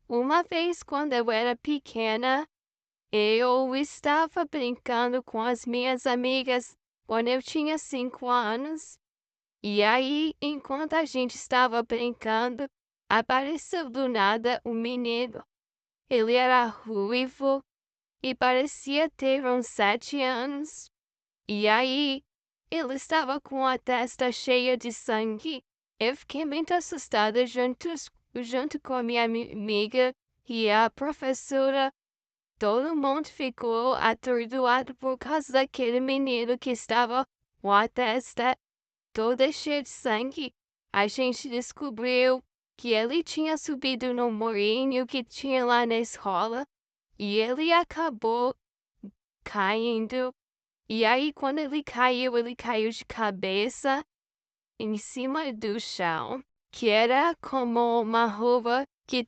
Uma vez, quando eu era pequena, eu estava brincando com as minhas amigas quando eu tinha 5 anos. E aí, enquanto a gente estava brincando, apareceu do nada um menino. Ele era ruivo e parecia ter uns 7 anos. E aí, ele estava com a testa cheia de sangue. Eu fiquei muito assustada junto com a minha amiga e a professora. Todo mundo ficou atordoado por causa daquele menino que estava com a testa toda cheia de sangue. A gente descobriu que ele tinha subido no moinho que tinha lá na escola e ele acabou caindo. E aí, quando ele caiu de cabeça em cima do chão, que era como uma rua que